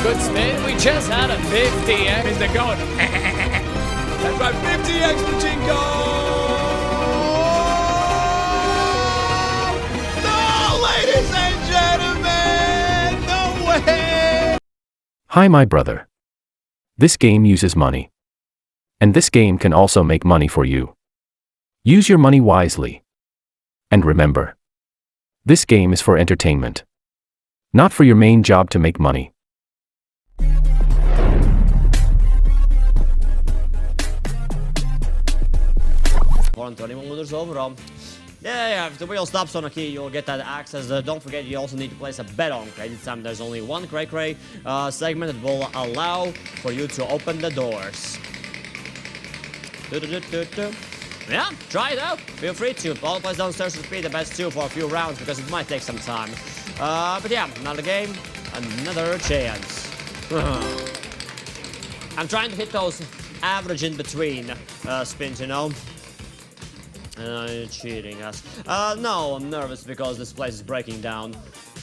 Good spin. We just had a 50X. They're going. That's right, 50X Pachinko! No, ladies and gentlemen! No way! Hi, my brother. This game uses money. And this game can also make money for you. Use your money wisely. And remember, this game is for entertainment, not for your main job to make money. And 21 looters overall. Yeah, if the wheel stops on a key, you'll get that access. Don't forget, you also need to place a bet on crate. This time there's only one crate segment that will allow for you to open the doors. Yeah, try it out. Feel free to. All the place downstairs should be the best too for a few rounds because it might take some time. But yeah, another game, another chance. I'm trying to hit those average in between spins, you know. Cheating us. No, I'm nervous because this place is breaking down.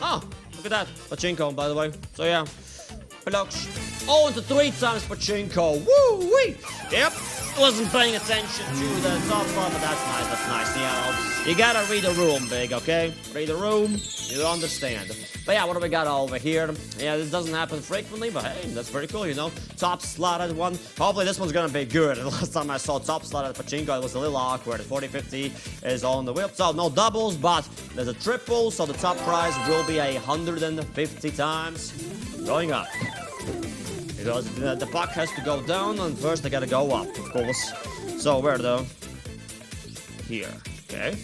Oh, look at that. Pachinko, by the way. So yeah. Pelux. Oh, into 3 times Pachinko. Woo-wee! Yep. Wasn't paying attention to the top spot, but that's nice, that's nice. Yeah, you gotta read the room, big, okay? Read the room, you understand. But yeah, what do we got over here? Yeah, this doesn't happen frequently, but hey, that's pretty cool, you know? Top slotted one. Hopefully this one's gonna be good. The last time I saw top slotted Pachinko, it was a little awkward. 40-50 is on the whip, so no doubles, but there's a triple, so the top prize will be 150 times going up. Because the puck has to go down, and first they gotta go up, of course. So where though? Here. Okay.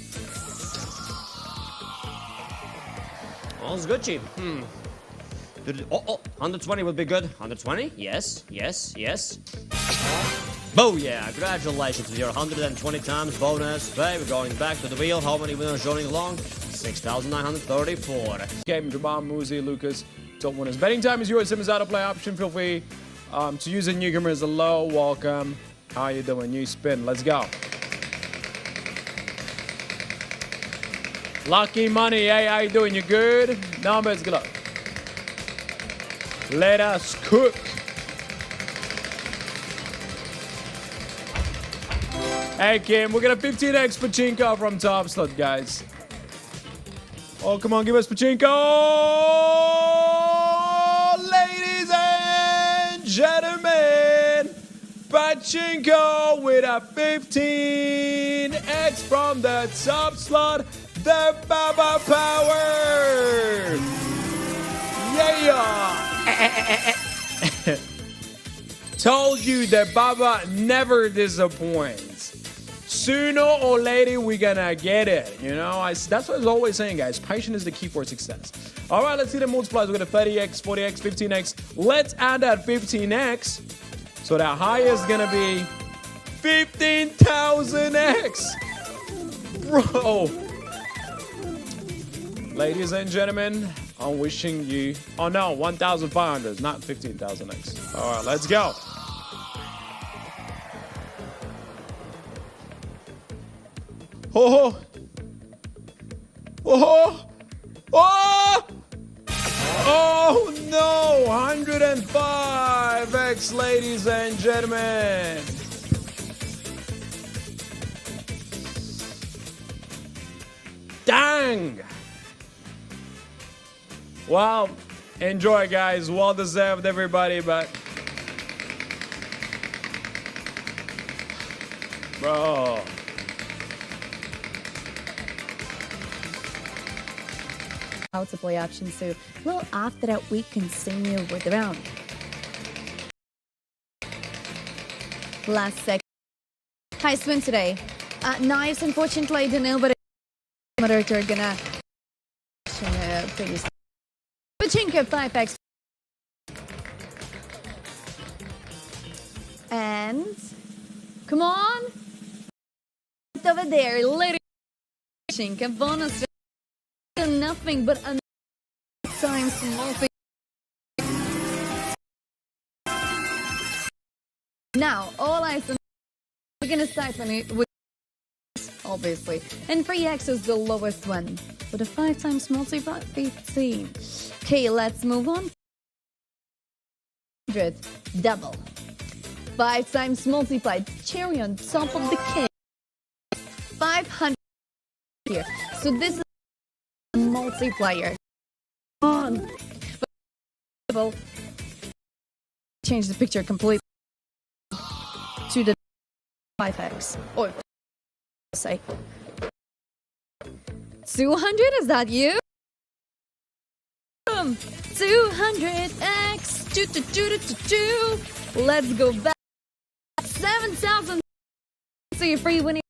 Oh, it's good, cheap. Oh, 120 would be good. 120? Yes, yes, yes. Booyah! Congratulations with your 120 times bonus. Okay, we're going back to the wheel. How many winners joining along? 6,934. Game, Jamal, Muzi, Lucas. Top winners. Betting time is yours. Simmons auto play option. Feel free to use a newcomer as a low. Welcome. How you doing? New spin. Let's go. Lucky money. Hey, how you doing? You good? Numbers, good luck. Let us cook. Hey, Kim, we're gonna 15X Pachinko from TOPSLOT, guys. Oh, come on, give us Pachinko! Gentlemen, Pachinko with a 15X from the top slot, the Baba Power! Yeah! Told you that Baba never disappoints. Sooner or later, we're gonna get it. You know, that's what I was always saying, guys. Patience is the key for success. All right, let's see the multipliers. We're gonna 30X, 40X, 15X. Let's add that 15X. So the highest is gonna be 15,000X. Bro. Ladies and gentlemen, I'm wishing you... Oh, no, 1,500, not 15,000X. All right, let's go. Oh! Oh! Oh! Oh no! 105X, ladies and gentlemen. Dang! Well, enjoy, guys. Well deserved, everybody, but... Bro... How to play option, so well after that we continue with the round. Last second. High swing today. Knives, unfortunately, I don't know, but moderator gonna pretty Pachinko 5X. And come on over there, lady. Pachinko bonus. Nothing but a times multi. Now, all eyes on. We're gonna start with obviously, and 3X is the lowest one with a 5 times multi 15. Okay, let's move on. double. 5 times multiplied, cherry on top of the cake. 500 here. So this is a multiplier. On. Change the picture completely to the 5x. Or say 200, is that you? 200x. Let's go back. 7,000. So your free winning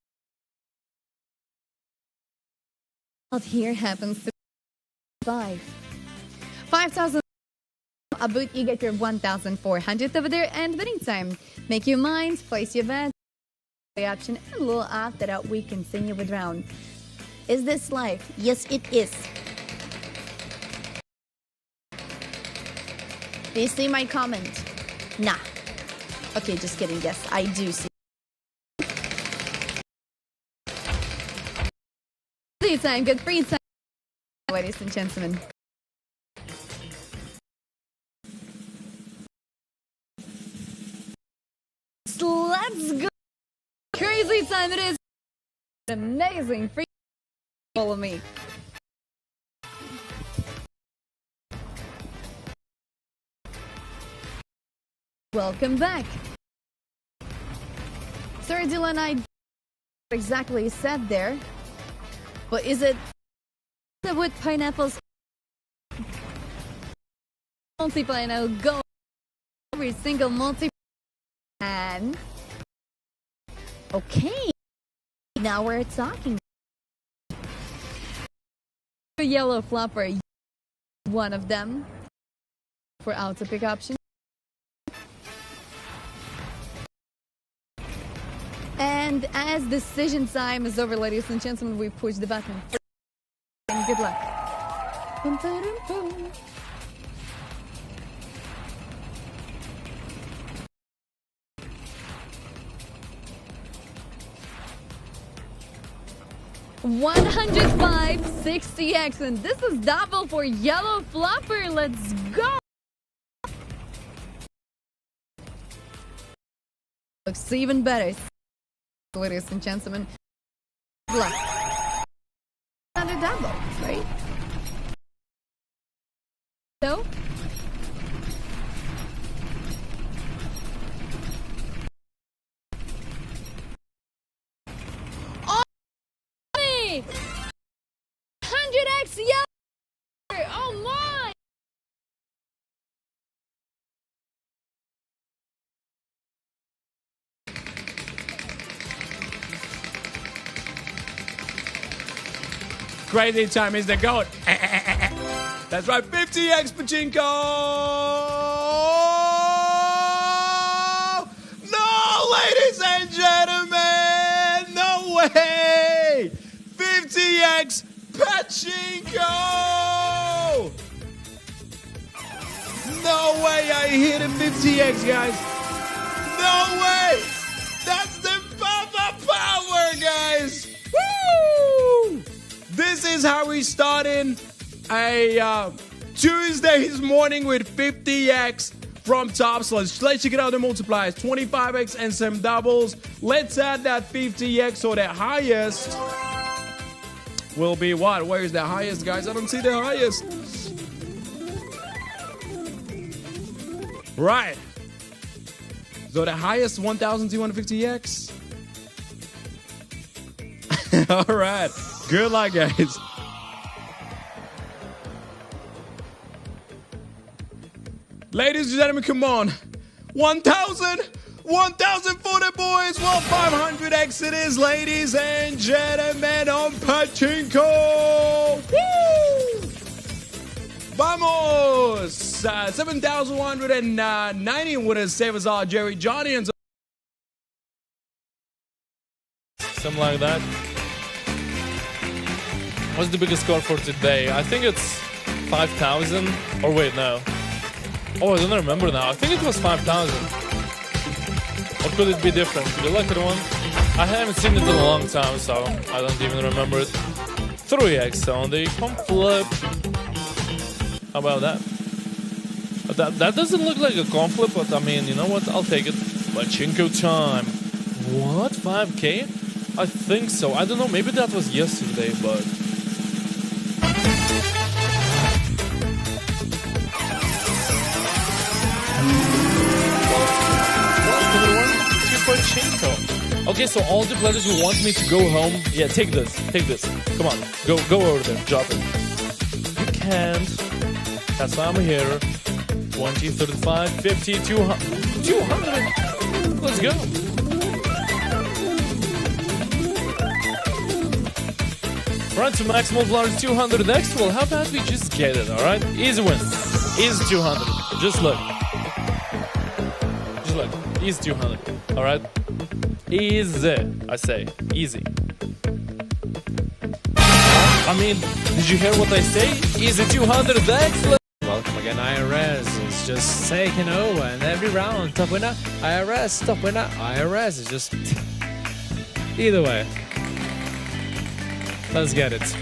out here happens to 5,000. A boot, you get your 1,400 over there, and winning time. Make your mind, place your bet, the option, and a little after that we continue with round. Is this live? Yes, it is. Do you see my comment? Nah. Okay, just kidding. Yes, I do see. Free time, good free time, ladies and gentlemen. Let's go. Crazy time it is. Amazing. Free. Follow me. Welcome back. Sorry, Dylan, I exactly said there. But is it with pineapples? Multiply now. Go. Every single multiply. And okay, now we're talking. Yellow flopper, one of them for auto pick option. And as decision time is over, ladies and gentlemen, we push the button. And good luck. Boom, boom, boom. $105 60X, and this is double for yellow flopper. Let's go. Looks even better, ladies and gentlemen. Good luck. Another double, right? So. Oh, 100X, yeah. Oh my. Crazy time is the goat. That's right, 50X Pachinko! No, ladies and gentlemen! No way! 50X Pachinko! No way I hit a 50X, guys! No way! That's the power, guys! Woo! This is how we started a Tuesday's morning with 50X from TOPSLOT. Let's check it out, the multipliers, 25X and some doubles. Let's add that 50X, so the highest will be what? Where is the highest, guys? I don't see the highest. Right. So the highest 1,250X. All right. Good luck, guys. Ladies and gentlemen, come on. 1,000 for the boys. Well, 500X it is, ladies and gentlemen, on Pachinko. Woo! Vamos. 7,190 winners. Save us all, Jerry Johnny. And something like that. What's the biggest score for today? I think it's 5,000. Or wait, no. Oh, I don't remember now. I think it was 5,000. Or could it be different? The lucky one? I haven't seen it in a long time, so I don't even remember it. 3X on the pump flip. How about that? That doesn't look like a conflict, but I mean, you know what? I'll take it. Pachinko time. What? 5K? I think so. I don't know. Maybe that was yesterday, but... Welcome everyone to Pachinko. Okay, so all the players who want me to go home, yeah, take this. Take this. Come on, go over there. Drop it. You can't. That's why I'm here. 20, 35, 50, 200. 200. Let's go. Run to max multipliers 200x. Well, how about we just get it, alright? Easy win. Easy 200. Just look. Just look. Easy 200. Alright? Easy. I say. Easy. I mean, did you hear what I say? Easy 200x. Welcome again, IRS is just taking over, and every round, top winner, IRS, top winner, IRS is just... Either way. Let's get it.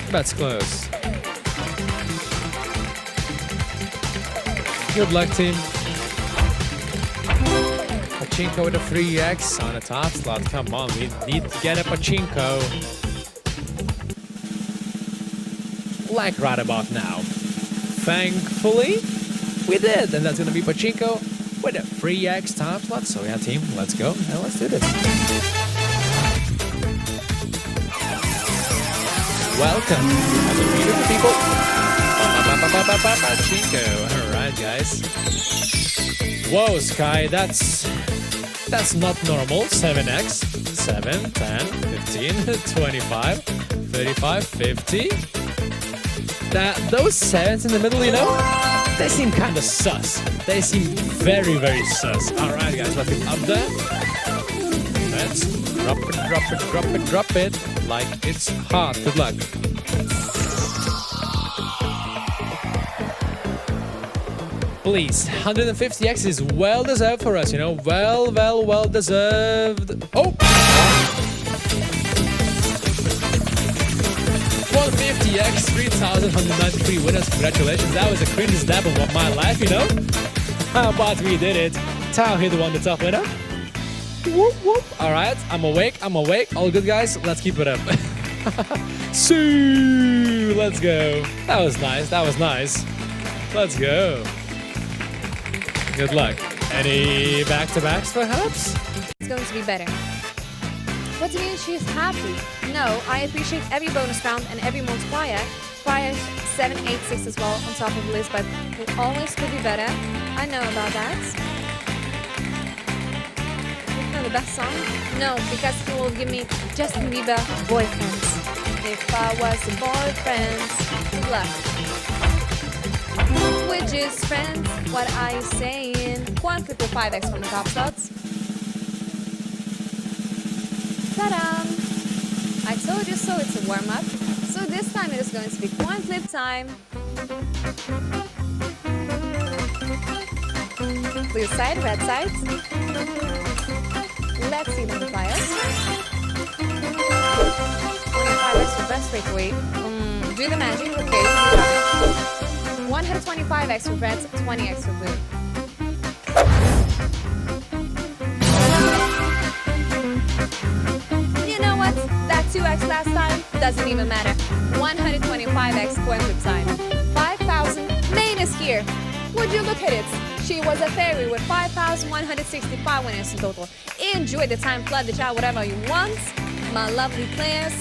That's close. Good luck, team. Pachinko with a 3x on a top slot. Come on, we need to get a Pachinko. Like right about now. Thankfully, we did, and that's gonna be Pachinko with a 3x top slot. So yeah, team, let's go and let's do this. Welcome, other beautiful people. Pachinko. All right, guys. Whoa, Sky, that's not normal. 7x, 7, 10, 15, 25, 35, 50. Those 7s in the middle, you know, they seem kind of sus. They seem very, very sus. All right, guys, let's get up there. Let's drop it, drop it, drop it, drop it like it's hot. Good luck. Please, 150x is well deserved for us, you know, well deserved. Oh! 150x, 3,193 winners. Congratulations, that was the cringe dab of my life, you know? But we did it. Tauhid won the top winner. Whoop, whoop. All right, I'm awake. All good, guys. Let's keep it up. See, let's go. That was nice. Let's go. Good luck. Any back-to-backs, perhaps? It's going to be better. What do you mean she's happy? No, I appreciate every bonus round and every multiplier. Prior 7, 8, 6 as well on top of the list, but it always could be better. I know about that. You know the best song? No, because he will give me Justin Bieber boyfriends. If I was a boyfriend, good luck. Which is friends, what are you saying? One triple 5x from the top slots. Ta-da! I told you so, it's a warm-up. So this time it is going to be coin flip time. Blue side, red side. Let's see the multipliers. 25x for best breakaway. Do the magic, okay. 125x for reds, 20x for blue. You know what? That 2x last time doesn't even matter. 125x coin flip time. 5,000. Main is here. Would you look at it? She was a fairy with 5,165 winners in total. Enjoy the time, flood the chat, whatever you want. My lovely players.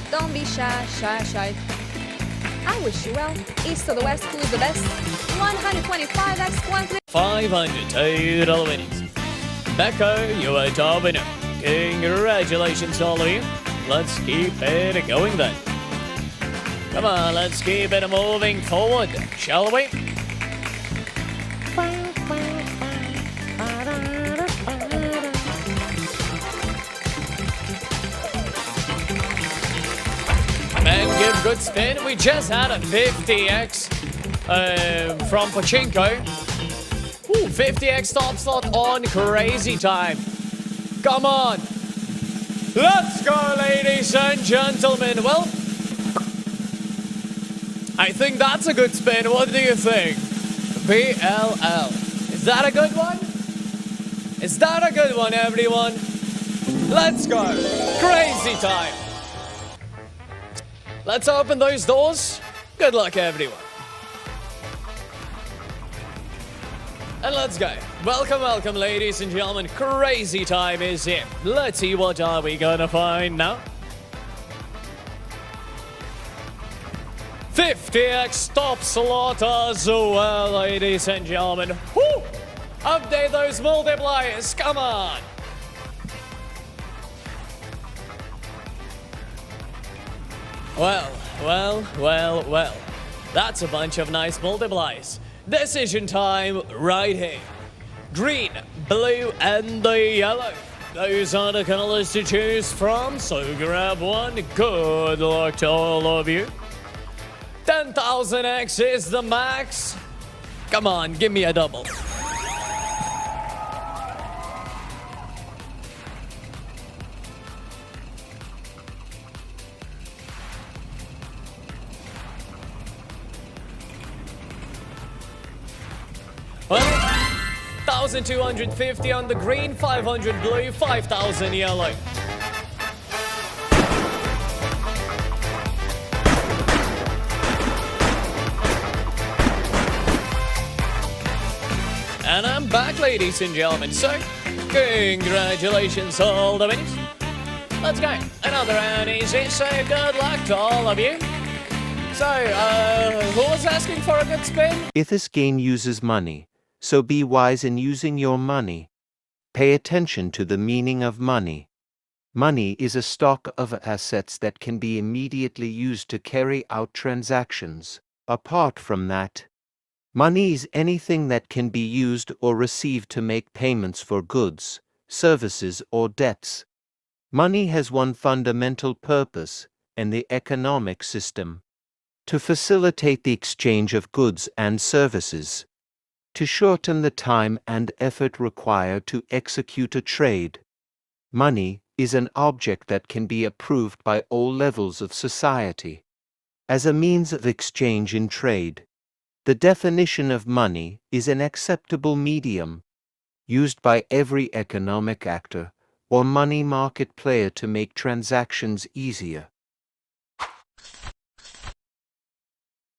Don't be shy. I wish you well. East to the west, who is the best? 125x coin flip. 500 total winnings. Becco, you are top winner. Congratulations, all of you. Let's keep it going then. Come on, let's keep it moving forward, shall we? And give good spin. We just had a 50x from Pachinko. Ooh, 50x top slot on crazy time. Come on. Let's go, ladies and gentlemen. Well, I think that's a good spin. What do you think? BLL. Is that a good one? Is that a good one, everyone? Let's go. Crazy time. Let's open those doors. Good luck, everyone. And let's go. Welcome, welcome, ladies and gentlemen. Crazy time is here. Let's see what are we gonna find now. 50X top slot as well, ladies and gentlemen. Woo! Update those multipliers, come on! Well. That's a bunch of nice multipliers. Decision time right here. Green, blue, and the yellow. Those are the colors to choose from, so grab one. Good luck to all of you. 10,000X is the max. Come on, give me a double. Well, 1,250 on the green, 500 blue, 5,000 yellow. And I'm back, ladies and gentlemen, so congratulations all the winners. Let's go, another round easy, so good luck to all of you. So, who was asking for a good spin? If this game uses money, so be wise in using your money. Pay attention to the meaning of money. Money is a stock of assets that can be immediately used to carry out transactions. Apart from that, money is anything that can be used or received to make payments for goods, services, or debts. Money has one fundamental purpose in the economic system: to facilitate the exchange of goods and services, to shorten the time and effort required to execute a trade. Money is an object that can be approved by all levels of society as a means of exchange in trade. The definition of money is an acceptable medium used by every economic actor or money market player to make transactions easier.